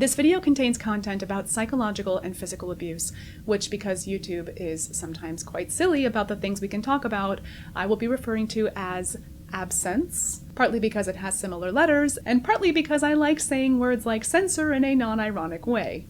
This video contains content about psychological and physical abuse, which, because YouTube is sometimes quite silly about the things we can talk about, I will be referring to as absence, partly because it has similar letters, and partly because I like saying words like censor in a non-ironic way.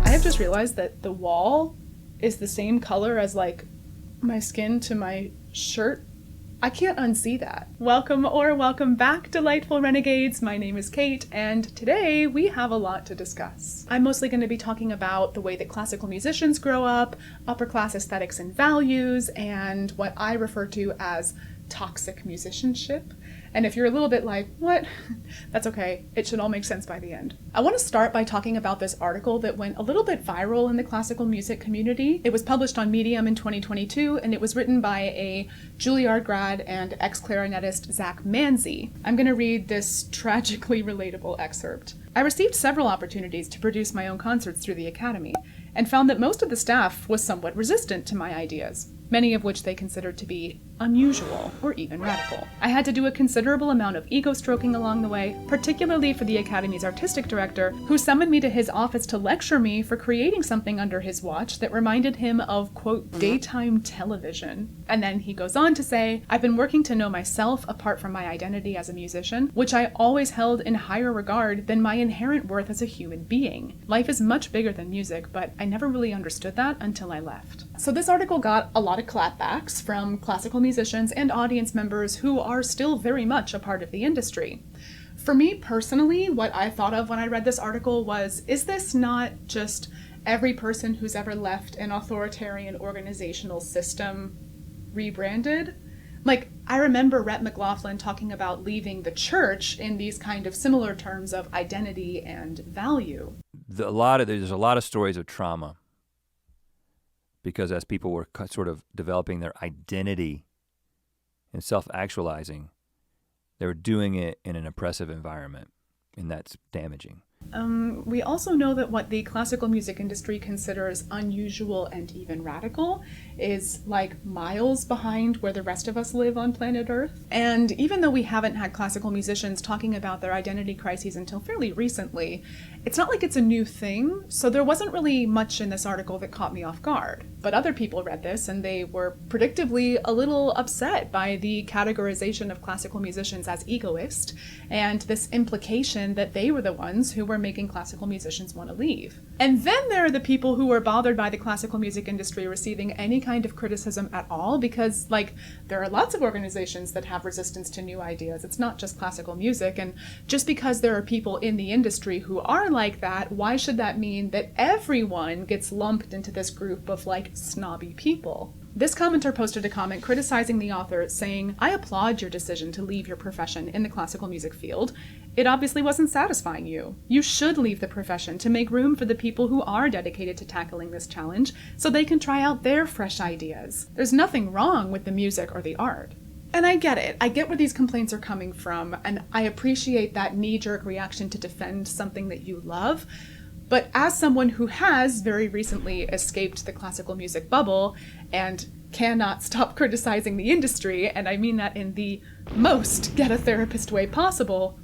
I have just realized that the wall is the same color as, like, my skin to my shirt. I can't unsee that. Welcome back, delightful renegades. My name is Kate, and today we have a lot to discuss. I'm mostly going to be talking about the way that classical musicians grow up, upper class aesthetics and values, and what I refer to as toxic musicianship. And if you're a little bit like, what? That's okay. It should all make sense by the end. I want to start by talking about this article that went a little bit viral in the classical music community. It was published on Medium in 2022, and it was written by a Juilliard grad and ex-clarinetist Zach Manzi. I'm going to read this tragically relatable excerpt. I received several opportunities to produce my own concerts through the Academy, and found that most of the staff was somewhat resistant to my ideas, many of which they considered to be unusual or even radical. I had to do a considerable amount of ego stroking along the way, particularly for the Academy's artistic director, who summoned me to his office to lecture me for creating something under his watch that reminded him of, quote, daytime television. And then he goes on to say, I've been working to know myself apart from my identity as a musician, which I always held in higher regard than my inherent worth as a human being. Life is much bigger than music, but I never really understood that until I left. So this article got a lot of clapbacks from classical musicians and audience members who are still very much a part of the industry. For me personally, what I thought of when I read this article was, is this not just every person who's ever left an authoritarian organizational system rebranded? Like, I remember Rhett McLaughlin talking about leaving the church in these kind of similar terms of identity and value. There's a lot of stories of trauma, because as people were sort of developing their identity and self-actualizing, they were doing it in an oppressive environment, and that's damaging. We also know that what the classical music industry considers unusual and even radical is like miles behind where the rest of us live on planet Earth. And even though we haven't had classical musicians talking about their identity crises until fairly recently, it's not like it's a new thing, so there wasn't really much in this article that caught me off guard. But other people read this and they were predictably a little upset by the categorization of classical musicians as egoist and this implication that they were the ones who were making classical musicians want to leave. And then there are the people who were bothered by the classical music industry receiving any kind of criticism at all, because, like, there are lots of organizations that have resistance to new ideas. It's not just classical music, and just because there are people in the industry who are like that, why should that mean that everyone gets lumped into this group of, like, snobby people? This commenter posted a comment criticizing the author, saying, I applaud your decision to leave your profession in the classical music field. It obviously wasn't satisfying you. You should leave the profession to make room for the people who are dedicated to tackling this challenge so they can try out their fresh ideas. There's nothing wrong with the music or the art. And I get it. I get where these complaints are coming from, and I appreciate that knee-jerk reaction to defend something that you love. But as someone who has very recently escaped the classical music bubble and cannot stop criticizing the industry, and I mean that in the most get-a-therapist way possible,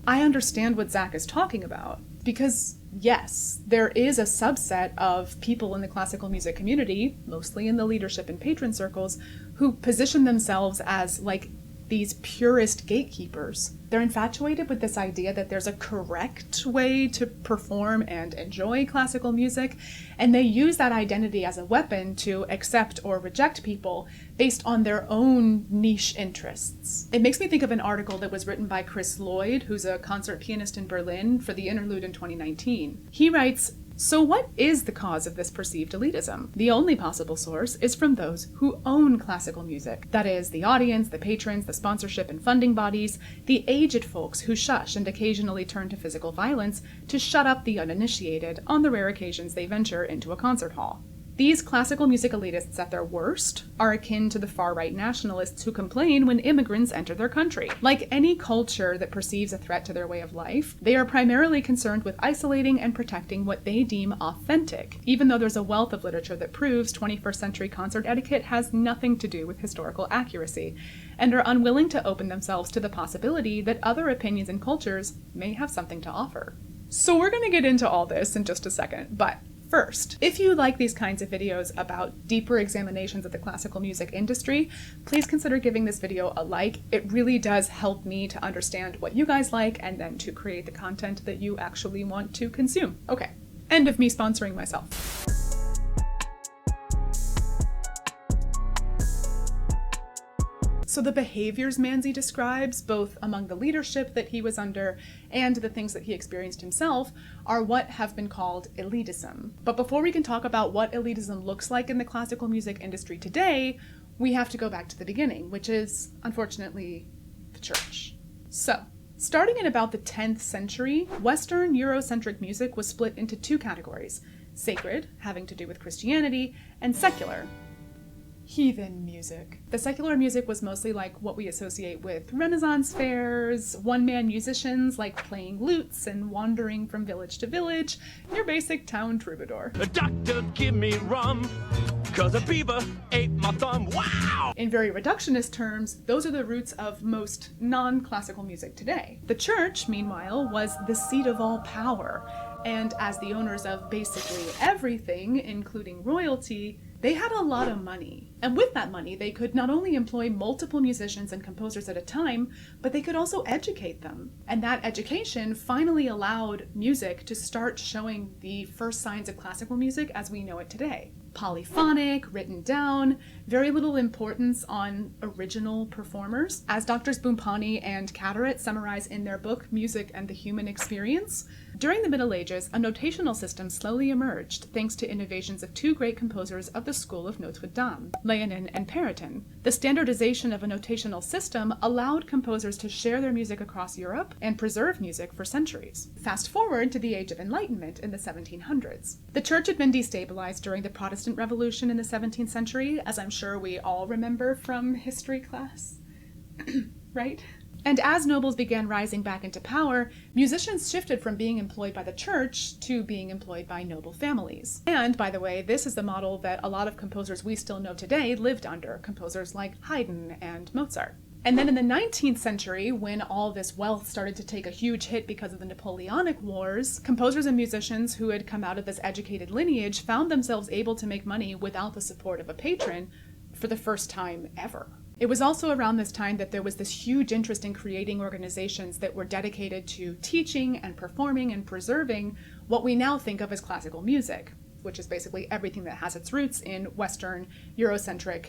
I understand what Zach is talking about. Because, yes, there is a subset of people in the classical music community, mostly in the leadership and patron circles, who position themselves as, like, these purist gatekeepers. They're infatuated with this idea that there's a correct way to perform and enjoy classical music, and they use that identity as a weapon to accept or reject people based on their own niche interests. It makes me think of an article that was written by Chris Lloyd, who's a concert pianist in Berlin, for the Interlude in 2019. He writes, so what is the cause of this perceived elitism? The only possible source is from those who own classical music. That is, the audience, the patrons, the sponsorship and funding bodies, the aged folks who shush and occasionally turn to physical violence to shut up the uninitiated on the rare occasions they venture into a concert hall. These classical music elitists at their worst are akin to the far-right nationalists who complain when immigrants enter their country. Like any culture that perceives a threat to their way of life, they are primarily concerned with isolating and protecting what they deem authentic, even though there's a wealth of literature that proves 21st century concert etiquette has nothing to do with historical accuracy, and are unwilling to open themselves to the possibility that other opinions and cultures may have something to offer. So we're going to get into all this in just a second, but first, if you like these kinds of videos about deeper examinations of the classical music industry, please consider giving this video a like. It really does help me to understand what you guys like and then to create the content that you actually want to consume. Okay, end of me sponsoring myself. So the behaviors Manzi describes, both among the leadership that he was under and the things that he experienced himself, are what have been called elitism. But before we can talk about what elitism looks like in the classical music industry today, we have to go back to the beginning, which is, unfortunately, the church. So, starting in about the 10th century, Western Eurocentric music was split into two categories: sacred, having to do with Christianity, and secular, heathen music. The secular music was mostly like what we associate with Renaissance fairs, one-man musicians like playing lutes and wandering from village to village, your basic town troubadour. The doctor give me rum, 'cause a beaver ate my thumb. Wow! In very reductionist terms, those are the roots of most non-classical music today. The church, meanwhile, was the seat of all power, and as the owners of basically everything, including royalty, they had a lot of money. And with that money, they could not only employ multiple musicians and composers at a time, but they could also educate them. And that education finally allowed music to start showing the first signs of classical music as we know it today. Polyphonic, written down, very little importance on original performers. As Drs. Bompani and Carteret summarize in their book, Music and the Human Experience, during the Middle Ages, a notational system slowly emerged thanks to innovations of two great composers of the school of Notre Dame, Léonin and Periton. The standardization of a notational system allowed composers to share their music across Europe and preserve music for centuries. Fast forward to the Age of Enlightenment in the 1700s. The church had been destabilized during the Protestant Revolution in the 17th century, as I'm sure we all remember from history class, right? And as nobles began rising back into power, musicians shifted from being employed by the church to being employed by noble families. And, by the way, this is the model that a lot of composers we still know today lived under, composers like Haydn and Mozart. And then in the 19th century, when all this wealth started to take a huge hit because of the Napoleonic Wars, composers and musicians who had come out of this educated lineage found themselves able to make money without the support of a patron for the first time ever. It was also around this time that there was this huge interest in creating organizations that were dedicated to teaching and performing and preserving what we now think of as classical music, which is basically everything that has its roots in Western, Eurocentric,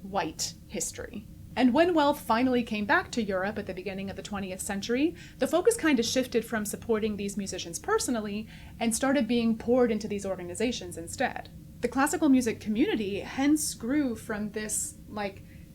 white history. And when wealth finally came back to Europe at the beginning of the 20th century, the focus kind of shifted from supporting these musicians personally and started being poured into these organizations instead. The classical music community hence grew from this,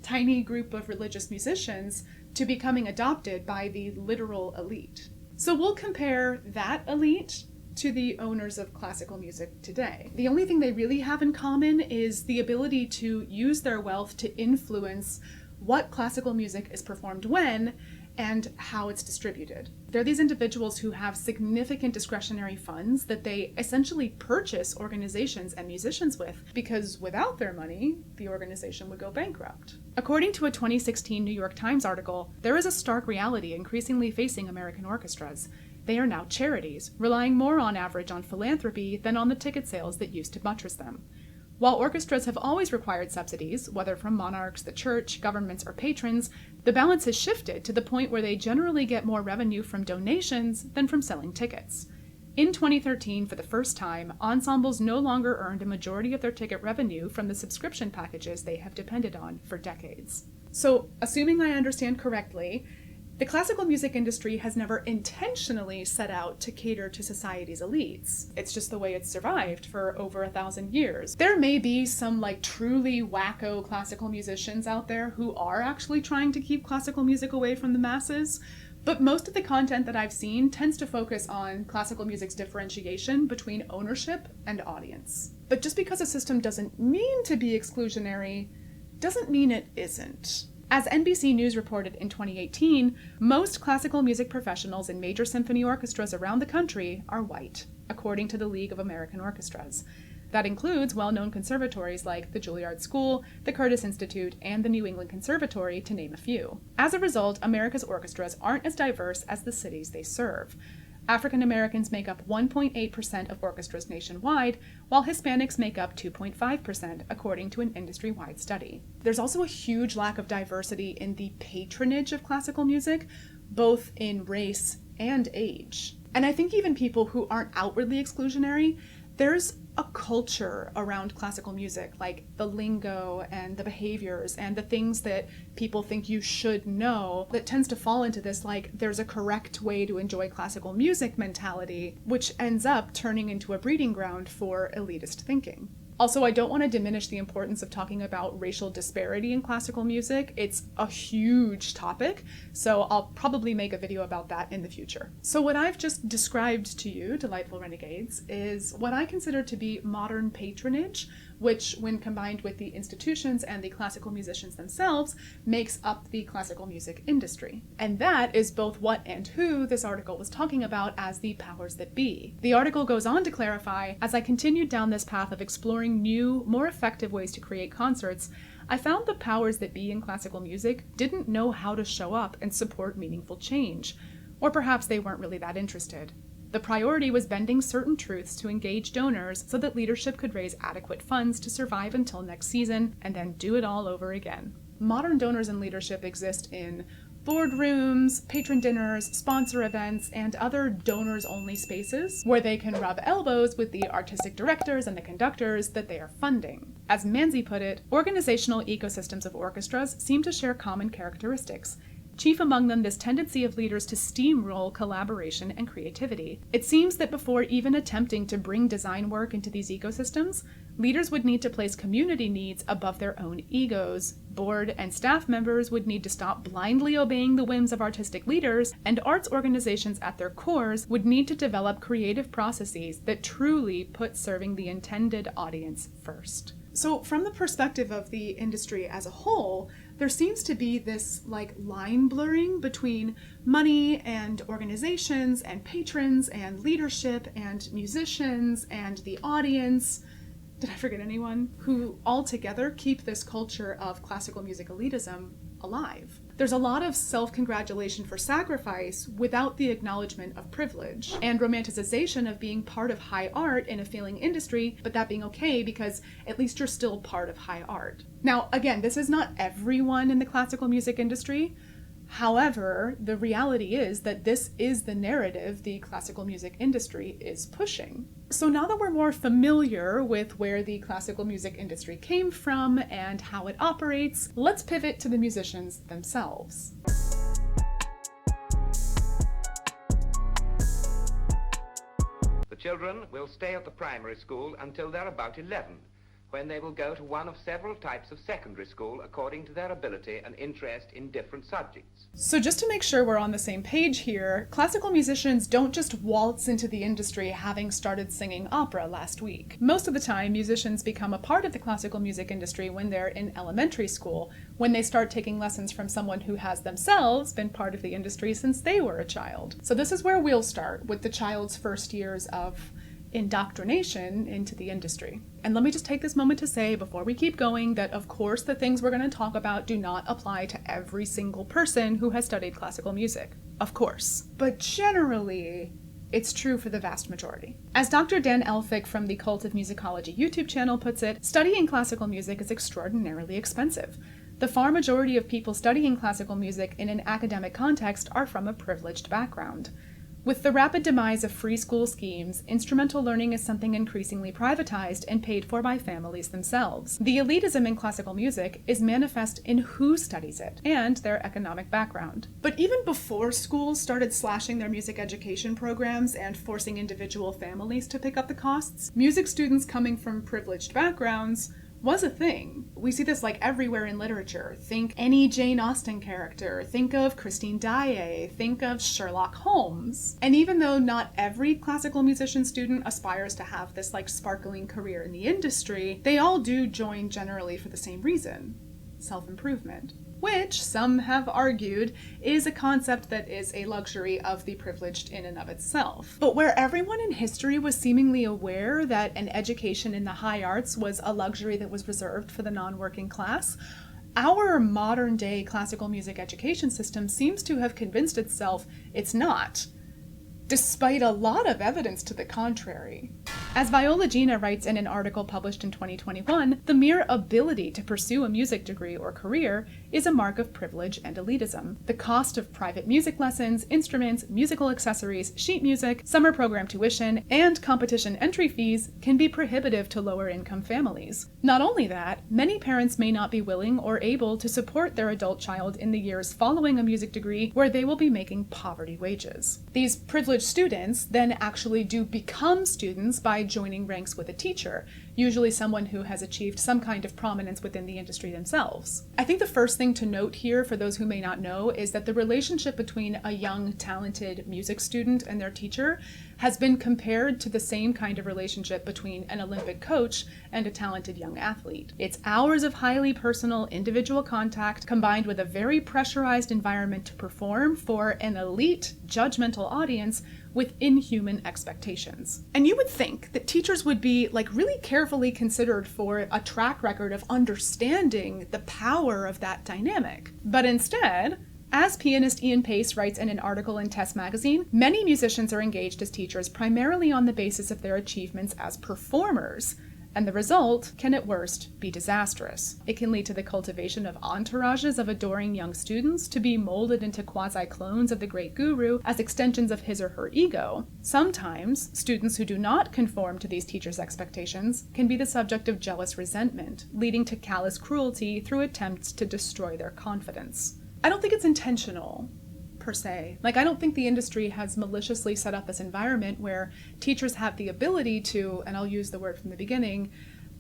tiny group of religious musicians to becoming adopted by the literal elite. So we'll compare that elite to the owners of classical music today. The only thing they really have in common is the ability to use their wealth to influence what classical music is performed when and how it's distributed. They're these individuals who have significant discretionary funds that they essentially purchase organizations and musicians with, because without their money, the organization would go bankrupt. According to a 2016 New York Times article, there is a stark reality increasingly facing American orchestras. They are now charities, relying more on average on philanthropy than on the ticket sales that used to buttress them. While orchestras have always required subsidies, whether from monarchs, the church, governments, or patrons, the balance has shifted to the point where they generally get more revenue from donations than from selling tickets. In 2013, for the first time, ensembles no longer earned a majority of their ticket revenue from the subscription packages they have depended on for decades. So, assuming I understand correctly, the classical music industry has never intentionally set out to cater to society's elites. It's just the way it's survived for over 1,000 years. There may be some truly wacko classical musicians out there who are actually trying to keep classical music away from the masses, But most of the content that I've seen tends to focus on classical music's differentiation between ownership and audience. But just because a system doesn't mean to be exclusionary, doesn't mean it isn't. As NBC News reported in 2018, most classical music professionals in major symphony orchestras around the country are white, according to the League of American Orchestras. That includes well-known conservatories like the Juilliard School, the Curtis Institute, and the New England Conservatory, to name a few. As a result, America's orchestras aren't as diverse as the cities they serve. African Americans make up 1.8% of orchestras nationwide, while Hispanics make up 2.5%, according to an industry-wide study. There's also a huge lack of diversity in the patronage of classical music, both in race and age. And I think even people who aren't outwardly exclusionary, there's a culture around classical music, like the lingo and the behaviors and the things that people think you should know, that tends to fall into this, like, there's a correct way to enjoy classical music mentality, which ends up turning into a breeding ground for elitist thinking. Also, I don't want to diminish the importance of talking about racial disparity in classical music. It's a huge topic, so I'll probably make a video about that in the future. So what I've just described to you, delightful renegades, is what I consider to be modern patronage, which, when combined with the institutions and the classical musicians themselves, makes up the classical music industry. And that is both what and who this article was talking about as the powers that be. The article goes on to clarify, as I continued down this path of exploring new, more effective ways to create concerts, I found the powers that be in classical music didn't know how to show up and support meaningful change. Or perhaps they weren't really that interested. The priority was bending certain truths to engage donors so that leadership could raise adequate funds to survive until next season and then do it all over again. Modern donors and leadership exist in boardrooms, patron dinners, sponsor events, and other donors-only spaces where they can rub elbows with the artistic directors and the conductors that they are funding. As Manzi put it, organizational ecosystems of orchestras seem to share common characteristics. Chief among them, this tendency of leaders to steamroll collaboration and creativity. It seems that before even attempting to bring design work into these ecosystems, leaders would need to place community needs above their own egos. Board and staff members would need to stop blindly obeying the whims of artistic leaders, and arts organizations at their cores would need to develop creative processes that truly put serving the intended audience first. So from the perspective of the industry as a whole, there seems to be this line blurring between money and organizations and patrons and leadership and musicians and the audience. Did I forget anyone? Who all together keep this culture of classical music elitism alive. There's a lot of self-congratulation for sacrifice without the acknowledgement of privilege, and romanticization of being part of high art in a failing industry, but that being okay because at least you're still part of high art. Now, again, this is not everyone in the classical music industry. However, the reality is that this is the narrative the classical music industry is pushing. So now that we're more familiar with where the classical music industry came from and how it operates, let's pivot to the musicians themselves. The children will stay at the primary school until they're about 11, when they will go to one of several types of secondary school according to their ability and interest in different subjects. So just to make sure we're on the same page here, classical musicians don't just waltz into the industry having started singing opera last week. Most of the time, musicians become a part of the classical music industry when they're in elementary school, when they start taking lessons from someone who has themselves been part of the industry since they were a child. So this is where we'll start, with the child's first years of indoctrination into the industry. And let me just take this moment to say, before we keep going, that of course the things we're going to talk about do not apply to every single person who has studied classical music. Of course. But generally, it's true for the vast majority. As Dr. Dan Elphick from the Cult of Musicology YouTube channel puts it, studying classical music is extraordinarily expensive. The far majority of people studying classical music in an academic context are from a privileged background. With the rapid demise of free school schemes, instrumental learning is something increasingly privatized and paid for by families themselves. The elitism in classical music is manifest in who studies it and their economic background. But even before schools started slashing their music education programs and forcing individual families to pick up the costs, music students coming from privileged backgrounds was a thing. We see this like everywhere in literature. Think any Jane Austen character, think of Christine Daae, think of Sherlock Holmes. And even though not every classical musician student aspires to have this like sparkling career in the industry, they all do join generally for the same reason: self-improvement. Which, some have argued, is a concept that is a luxury of the privileged in and of itself. But where everyone in history was seemingly aware that an education in the high arts was a luxury that was reserved for the non-working class, our modern-day classical music education system seems to have convinced itself it's not, despite a lot of evidence to the contrary. As Viola Gina writes in an article published in 2021, the mere ability to pursue a music degree or career is a mark of privilege and elitism. The cost of private music lessons, instruments, musical accessories, sheet music, summer program tuition, and competition entry fees can be prohibitive to lower-income families. Not only that, many parents may not be willing or able to support their adult child in the years following a music degree where they will be making poverty wages. These privileged students then actually do become students by joining ranks with a teacher, usually someone who has achieved some kind of prominence within the industry themselves. I think the first thing to note here, for those who may not know, is that the relationship between a young, talented music student and their teacher has been compared to the same kind of relationship between an Olympic coach and a talented young athlete. It's hours of highly personal, individual contact combined with a very pressurized environment to perform for an elite, judgmental audience with inhuman expectations. And you would think that teachers would be really carefully considered for a track record of understanding the power of that dynamic. But instead, as pianist Ian Pace writes in an article in Test magazine, many musicians are engaged as teachers primarily on the basis of their achievements as performers, and the result can at worst be disastrous. It can lead to the cultivation of entourages of adoring young students to be molded into quasi-clones of the great guru as extensions of his or her ego. Sometimes, students who do not conform to these teachers' expectations can be the subject of jealous resentment, leading to callous cruelty through attempts to destroy their confidence. I don't think it's intentional, per se. I don't think the industry has maliciously set up this environment where teachers have the ability to, and I'll use the word from the beginning,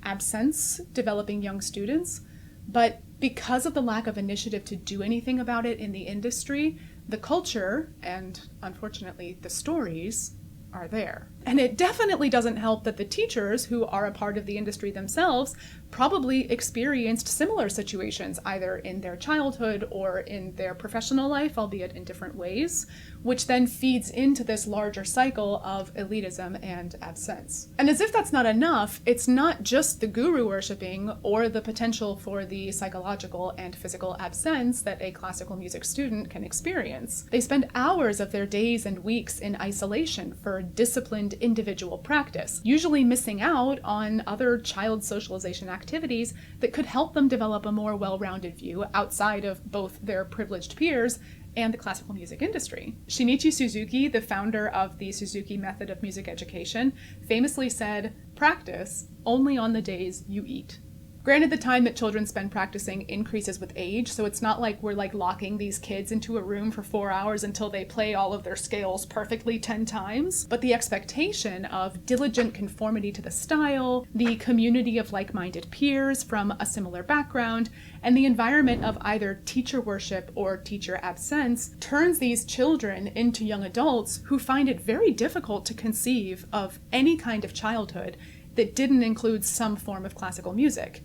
absence developing young students. But because of the lack of initiative to do anything about it in the industry, the culture, and unfortunately the stories, are there. And it definitely doesn't help that the teachers, who are a part of the industry themselves, probably experienced similar situations, either in their childhood or in their professional life, albeit in different ways, which then feeds into this larger cycle of elitism and absence. And as if that's not enough, it's not just the guru worshipping or the potential for the psychological and physical absence that a classical music student can experience. They spend hours of their days and weeks in isolation for disciplined individual practice, usually missing out on other child socialization activities that could help them develop a more well-rounded view outside of both their privileged peers and the classical music industry. Shinichi Suzuki, the founder of the Suzuki method of music education, famously said, "Practice only on the days you eat." Granted, the time that children spend practicing increases with age, so it's not like we're locking these kids into a room for 4 hours until they play all of their scales perfectly 10 times. But the expectation of diligent conformity to the style, the community of like-minded peers from a similar background, and the environment of either teacher worship or teacher absence turns these children into young adults who find it very difficult to conceive of any kind of childhood that didn't include some form of classical music.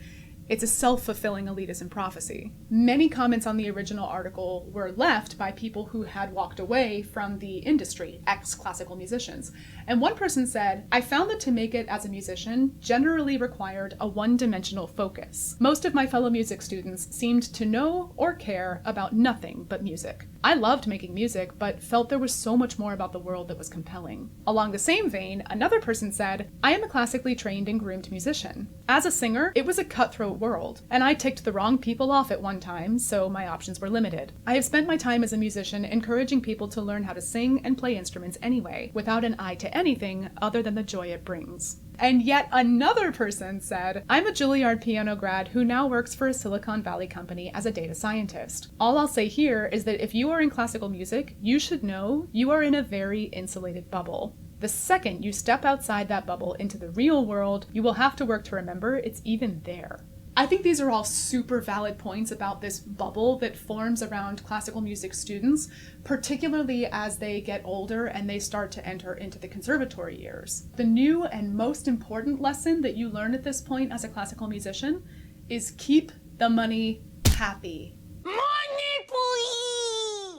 It's a self-fulfilling elitism prophecy. Many comments on the original article were left by people who had walked away from the industry, ex-classical musicians. And one person said, "I found that to make it as a musician generally required a one-dimensional focus. Most of my fellow music students seemed to know or care about nothing but music. I loved making music, but felt there was so much more about the world that was compelling." Along the same vein, another person said, "I am a classically trained and groomed musician. As a singer, it was a cutthroat world, and I ticked the wrong people off at one time, so my options were limited. I have spent my time as a musician encouraging people to learn how to sing and play instruments anyway, without an eye to anything other than the joy it brings." And yet another person said, "I'm a Juilliard piano grad who now works for a Silicon Valley company as a data scientist. All I'll say here is that if you are in classical music, you should know you are in a very insulated bubble." The second you step outside that bubble into the real world, you will have to work to remember it's even there. I think these are all super valid points about this bubble that forms around classical music students, particularly as they get older and they start to enter into the conservatory years. The new and most important lesson that you learn at this point as a classical musician is keep the money happy. Money,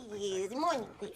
please! Money, please.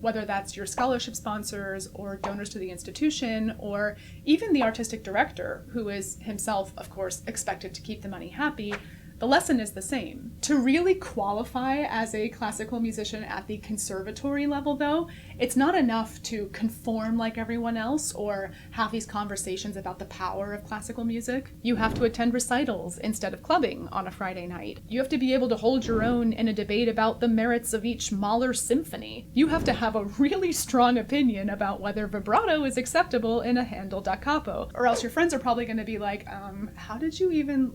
Whether that's your scholarship sponsors or donors to the institution or even the artistic director, who is himself, of course, expected to keep the money happy, the lesson is the same. To really qualify as a classical musician at the conservatory level, though, it's not enough to conform like everyone else or have these conversations about the power of classical music. You have to attend recitals instead of clubbing on a Friday night. You have to be able to hold your own in a debate about the merits of each Mahler symphony. You have to have a really strong opinion about whether vibrato is acceptable in a Handel da capo, or else your friends are probably going to be like, how did you even,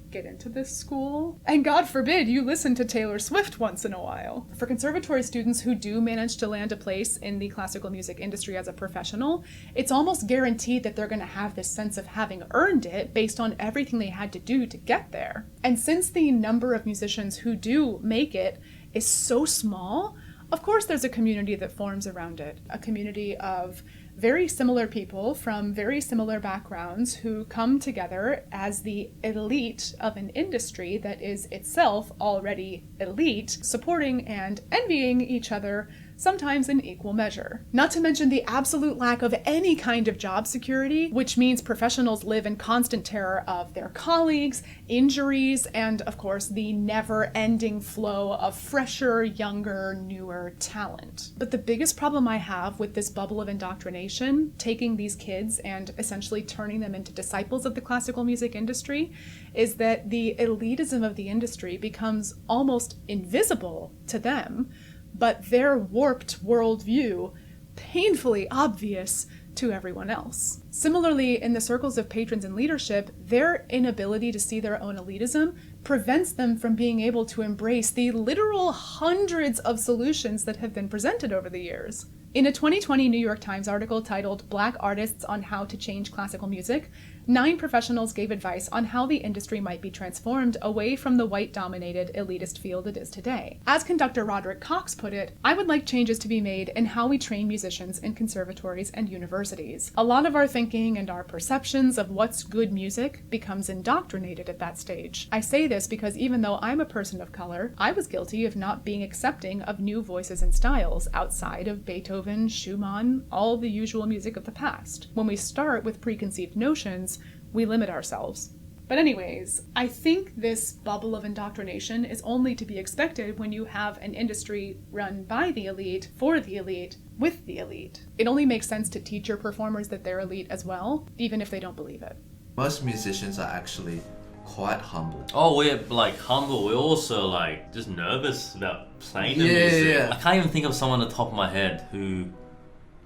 get into this school? And God forbid you listen to Taylor Swift once in a while. For conservatory students who do manage to land a place in the classical music industry as a professional, it's almost guaranteed that they're going to have this sense of having earned it based on everything they had to do to get there. And since the number of musicians who do make it is so small, of course there's a community that forms around it, a community of very similar people from very similar backgrounds who come together as the elite of an industry that is itself already elite, supporting and envying each other, sometimes in equal measure. Not to mention the absolute lack of any kind of job security, which means professionals live in constant terror of their colleagues, injuries, and of course the never-ending flow of fresher, younger, newer talent. But the biggest problem I have with this bubble of indoctrination, taking these kids and essentially turning them into disciples of the classical music industry, is that the elitism of the industry becomes almost invisible to them, but their warped worldview painfully obvious to everyone else. Similarly, in the circles of patrons and leadership, their inability to see their own elitism prevents them from being able to embrace the literal hundreds of solutions that have been presented over the years. In a 2020 New York Times article titled "Black Artists on How to Change Classical Music," 9 professionals gave advice on how the industry might be transformed away from the white-dominated elitist field it is today. As conductor Roderick Cox put it, "I would like changes to be made in how we train musicians in conservatories and universities. A lot of our thinking and our perceptions of what's good music becomes indoctrinated at that stage. I say this because even though I'm a person of color, I was guilty of not being accepting of new voices and styles outside of Beethoven, Schumann, all the usual music of the past. When we start with preconceived notions, we limit ourselves." But anyways, I think this bubble of indoctrination is only to be expected when you have an industry run by the elite, for the elite, with the elite. It only makes sense to teach your performers that they're elite as well, even if they don't believe it. Most musicians are actually quite humble. Oh, we're humble. We're also just nervous about playing the music. Yeah. I can't even think of someone on the top of my head who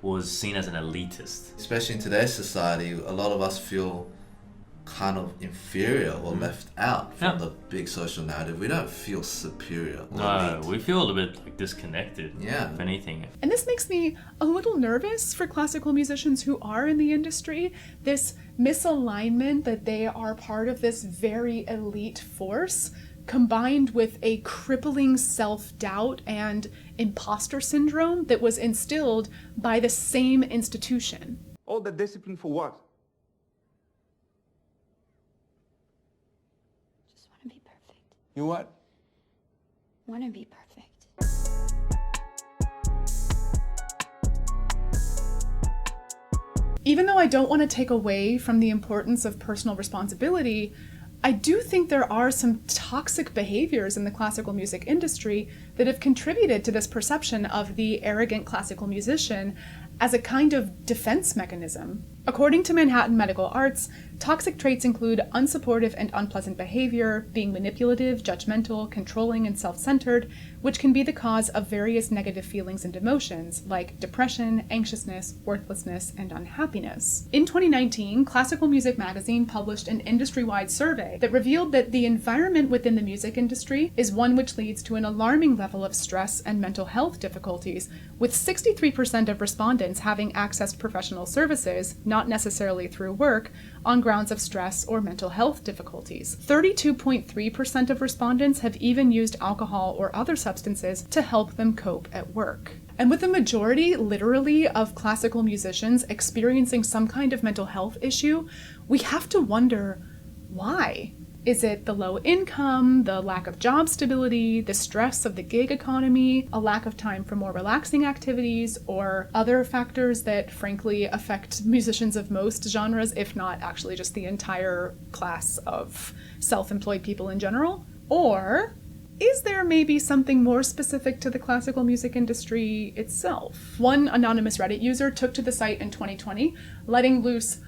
was seen as an elitist. Especially in today's society, a lot of us feel kind of inferior or left out from the big social narrative. We don't feel superior or No, elite. we feel a little bit disconnected. Yeah. If anything. And this makes me a little nervous for classical musicians who are in the industry. This misalignment that they are part of this very elite force, combined with a crippling self-doubt and imposter syndrome that was instilled by the same institution. All the discipline for what? Just want to be perfect. You what? Want to be perfect. Even though I don't want to take away from the importance of personal responsibility, I do think there are some toxic behaviors in the classical music industry that have contributed to this perception of the arrogant classical musician as a kind of defense mechanism. According to Manhattan Medical Arts, toxic traits include unsupportive and unpleasant behavior, being manipulative, judgmental, controlling, and self-centered, which can be the cause of various negative feelings and emotions like depression, anxiousness, worthlessness, and unhappiness. In 2019, Classical Music Magazine published an industry-wide survey that revealed that the environment within the music industry is one which leads to an alarming level of stress and mental health difficulties, with 63% of respondents having accessed professional services, not necessarily through work, on grounds of stress or mental health difficulties. 32.3% of respondents have even used alcohol or other substances to help them cope at work. And with the majority, literally, of classical musicians experiencing some kind of mental health issue, we have to wonder why. Is it the low income, the lack of job stability, the stress of the gig economy, a lack of time for more relaxing activities, or other factors that frankly affect musicians of most genres, if not actually just the entire class of self-employed people in general? Or is there maybe something more specific to the classical music industry itself? One anonymous Reddit user took to the site in 2020, letting loose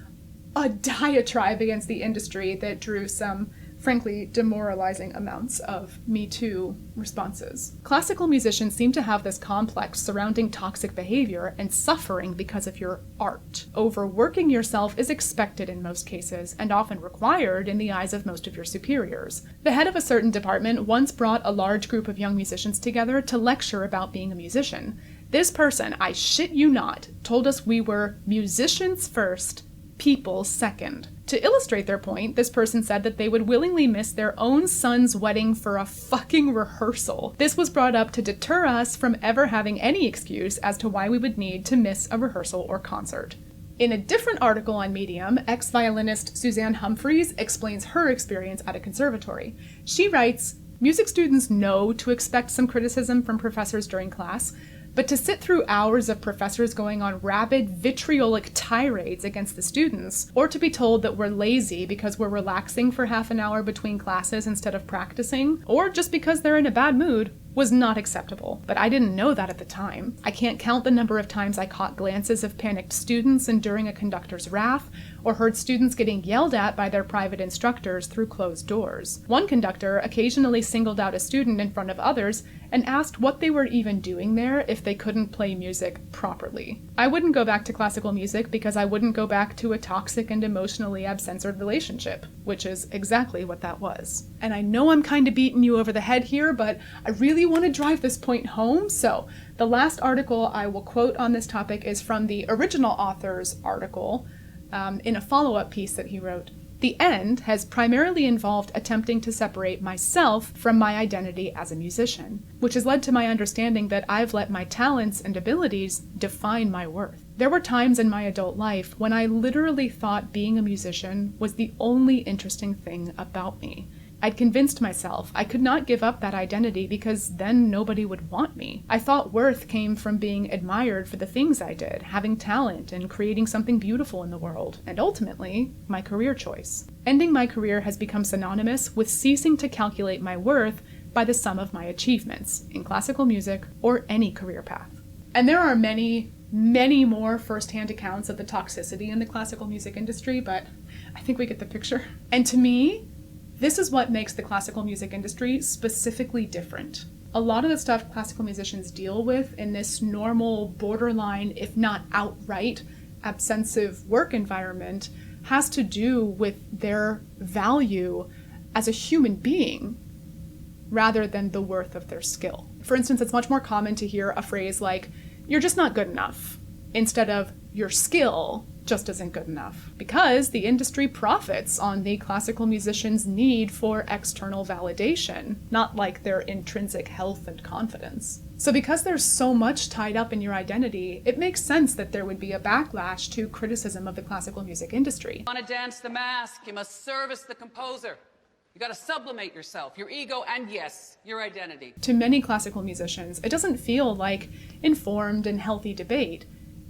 a diatribe against the industry that drew some frankly demoralizing amounts of Me Too responses. Classical musicians seem to have this complex surrounding toxic behavior and suffering because of your art. Overworking yourself is expected in most cases, and often required in the eyes of most of your superiors. The head of a certain department once brought a large group of young musicians together to lecture about being a musician. This person, I shit you not, told us we were musicians first, people second. To illustrate their point, this person said that they would willingly miss their own son's wedding for a fucking rehearsal. This was brought up to deter us from ever having any excuse as to why we would need to miss a rehearsal or concert. In a different article on Medium, ex-violinist Suzanne Humphreys explains her experience at a conservatory. She writes, "Music students know to expect some criticism from professors during class, but to sit through hours of professors going on rabid, vitriolic tirades against the students, or to be told that we're lazy because we're relaxing for half an hour between classes instead of practicing, or just because they're in a bad mood, was not acceptable. But I didn't know that at the time. I can't count the number of times I caught glances of panicked students enduring a conductor's wrath, or heard students getting yelled at by their private instructors through closed doors. One conductor occasionally singled out a student in front of others and asked what they were even doing there if they couldn't play music properly. I wouldn't go back to classical music because I wouldn't go back to a toxic and emotionally absensored relationship, which is exactly what that was. And I know I'm kind of beating you over the head here, but I really want to drive this point home, so the last article I will quote on this topic is from the original author's article in a follow-up piece that he wrote. The end has primarily involved attempting to separate myself from my identity as a musician, which has led to my understanding that I've let my talents and abilities define my worth. There were times in my adult life when I literally thought being a musician was the only interesting thing about me. I'd convinced myself I could not give up that identity because then nobody would want me. I thought worth came from being admired for the things I did, having talent, and creating something beautiful in the world, and ultimately, my career choice. Ending my career has become synonymous with ceasing to calculate my worth by the sum of my achievements, in classical music or any career path. And there are many more first-hand accounts of the toxicity in the classical music industry, but I think we get the picture. And to me, this is what makes the classical music industry specifically different. A lot of the stuff classical musicians deal with in this normal, borderline, if not outright, absensive work environment has to do with their value as a human being rather than the worth of their skill. For instance, it's much more common to hear a phrase like, "You're just not good enough," instead of "your skill just isn't good enough," because the industry profits on the classical musician's need for external validation, not like their intrinsic health and confidence. So because there's so much tied up in your identity, it makes sense that there would be a backlash to criticism of the classical music industry. You want to dance the mask, you must service the composer. You gotta sublimate yourself, your ego, and yes, your identity. To many classical musicians, it doesn't feel like informed and healthy debate.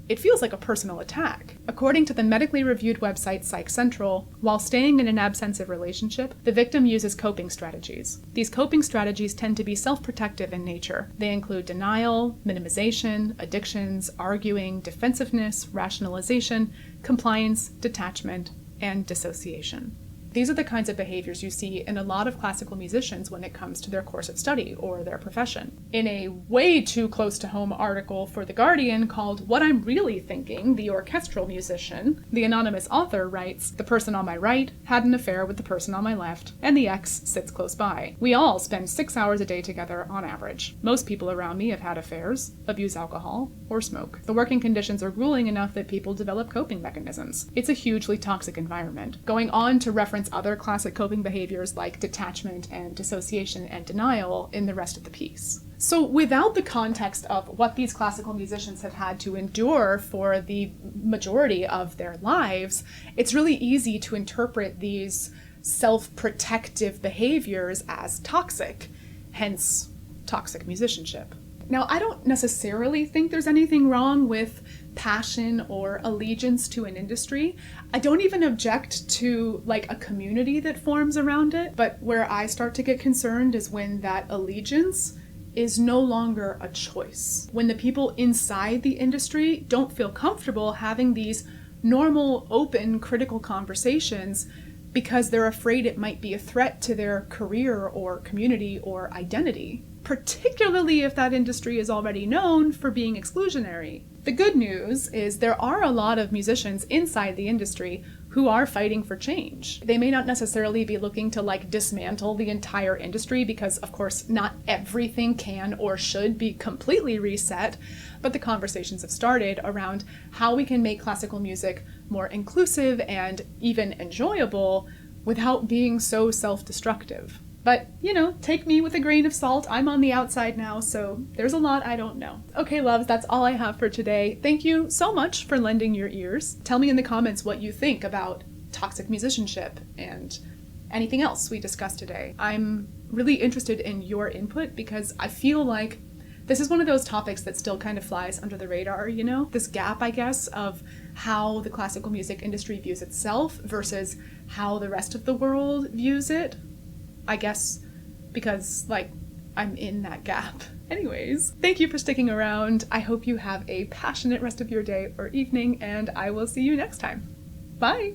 it feels like a personal attack. According to the medically reviewed website Psych Central, while staying in an absensive relationship, the victim uses coping strategies. These coping strategies tend to be self-protective in nature. They include denial, minimization, addictions, arguing, defensiveness, rationalization, compliance, detachment, and dissociation. These are the kinds of behaviors you see in a lot of classical musicians when it comes to their course of study or their profession. In a way too close to home article for The Guardian called What I'm Really Thinking, the Orchestral Musician, the anonymous author writes, "The person on my right had an affair with the person on my left, and the ex sits close by. We all spend 6 hours a day together on average. Most people around me have had affairs, abuse alcohol, or smoke. The working conditions are grueling enough that people develop coping mechanisms. It's a hugely toxic environment." Going on to reference other classic coping behaviors like detachment and dissociation and denial in the rest of the piece. So without the context of what these classical musicians have had to endure for the majority of their lives, it's really easy to interpret these self-protective behaviors as toxic, hence toxic musicianship. Now, I don't necessarily think there's anything wrong with passion or allegiance to an industry. I don't even object to like a community that forms around it, but where I start to get concerned is when that allegiance is no longer a choice. When the people inside the industry don't feel comfortable having these normal, open, critical conversations because they're afraid it might be a threat to their career or community or identity, particularly if that industry is already known for being exclusionary. The good news is there are a lot of musicians inside the industry who are fighting for change. They may not necessarily be looking to like dismantle the entire industry because, of course, not everything can or should be completely reset, but the conversations have started around how we can make classical music more inclusive and even enjoyable without being so self-destructive. But, you know, take me with a grain of salt. I'm on the outside now, so there's a lot I don't know. Okay, loves, that's all I have for today. Thank you so much for lending your ears. Tell me in the comments what you think about toxic musicianship and anything else we discussed today. I'm really interested in your input because I feel like this is one of those topics that still kind of flies under the radar, you know? This gap, I guess, of how the classical music industry views itself versus how the rest of the world views it. I guess because, like, I'm in that gap. Anyways, thank you for sticking around. I hope you have a passionate rest of your day or evening, and I will see you next time. Bye!